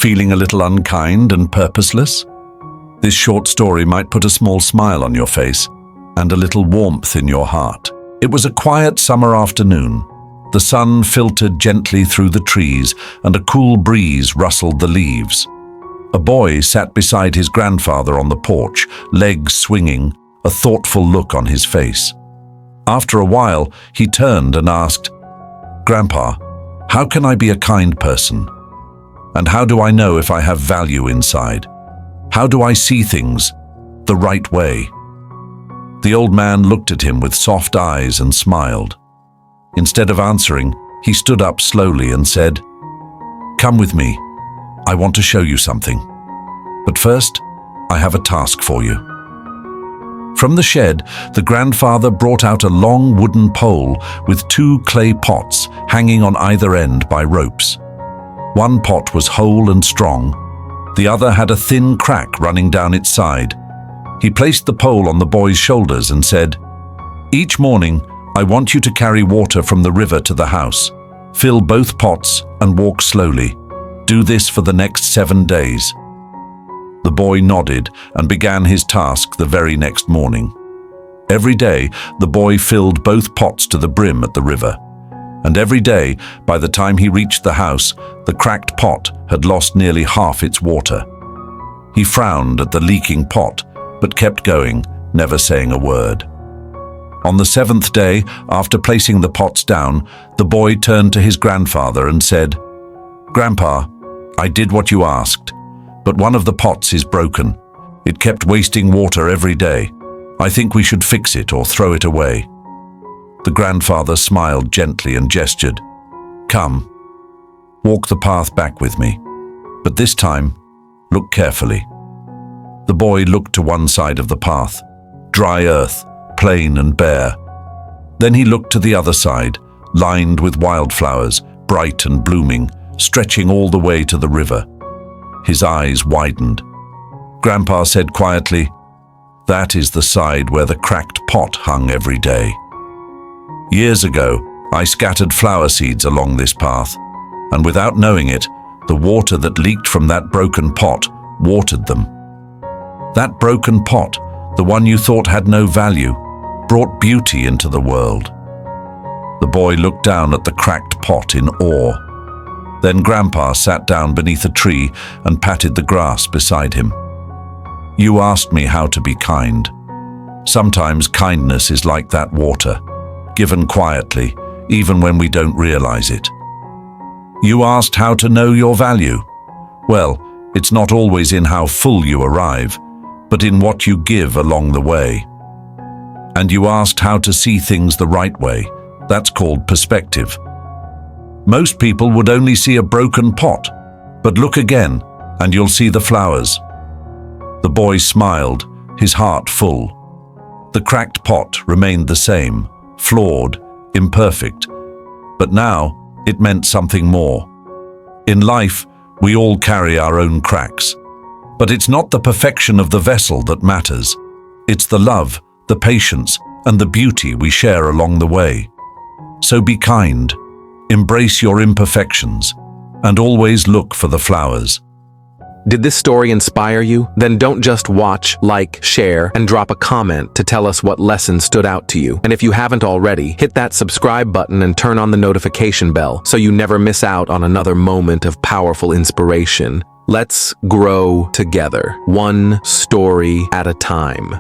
Feeling a little unkind and purposeless? This short story might put a small smile on your face and a little warmth in your heart. It was a quiet summer afternoon. The sun filtered gently through the trees and a cool breeze rustled the leaves. A boy sat beside his grandfather on the porch, legs swinging, a thoughtful look on his face. After a while, he turned and asked, "Grandpa, how can I be a kind person? And how do I know if I have value inside? How do I see things the right way?" The old man looked at him with soft eyes and smiled. Instead of answering, he stood up slowly and said, "Come with me. I want to show you something. But first, I have a task for you." From the shed, the grandfather brought out a long wooden pole with 2 clay pots hanging on either end by ropes. One pot was whole and strong. The other had a thin crack running down its side. He placed the pole on the boy's shoulders and said, "Each morning, I want you to carry water from the river to the house. Fill both pots and walk slowly. Do this for the next 7 days." The boy nodded and began his task the very next morning. Every day, the boy filled both pots to the brim at the river. And every day, by the time he reached the house, the cracked pot had lost nearly half its water. He frowned at the leaking pot, but kept going, never saying a word. On the 7th day, after placing the pots down, the boy turned to his grandfather and said, "Grandpa, I did what you asked, but one of the pots is broken. It kept wasting water every day. I think we should fix it or throw it away." The grandfather smiled gently and gestured, "Come, walk the path back with me, but this time, look carefully." The boy looked to one side of the path, dry earth, plain and bare. Then he looked to the other side, lined with wildflowers, bright and blooming, stretching all the way to the river. His eyes widened. Grandpa said quietly, "That is the side where the cracked pot hung every day. Years ago, I scattered flower seeds along this path, and without knowing it, the water that leaked from that broken pot watered them. That broken pot, the one you thought had no value, brought beauty into the world." The boy looked down at the cracked pot in awe. Then Grandpa sat down beneath a tree and patted the grass beside him. "You asked me how to be kind. Sometimes kindness is like that water, given quietly, even when we don't realize it. You asked how to know your value. Well, it's not always in how full you arrive, but in what you give along the way. And you asked how to see things the right way. That's called perspective. Most people would only see a broken pot, but look again, and you'll see the flowers." The boy smiled, his heart full. The cracked pot remained the same, flawed, imperfect, but now it meant something more. In life, we all carry our own cracks, but it's not the perfection of the vessel that matters. It's the love, the patience, and the beauty we share along the way. So be kind, embrace your imperfections, and always look for the flowers. Did this story inspire you? Then don't just watch, like, share, and drop a comment to tell us what lesson stood out to you. And if you haven't already, hit that subscribe button and turn on the notification bell so you never miss out on another moment of powerful inspiration. Let's grow together, one story at a time.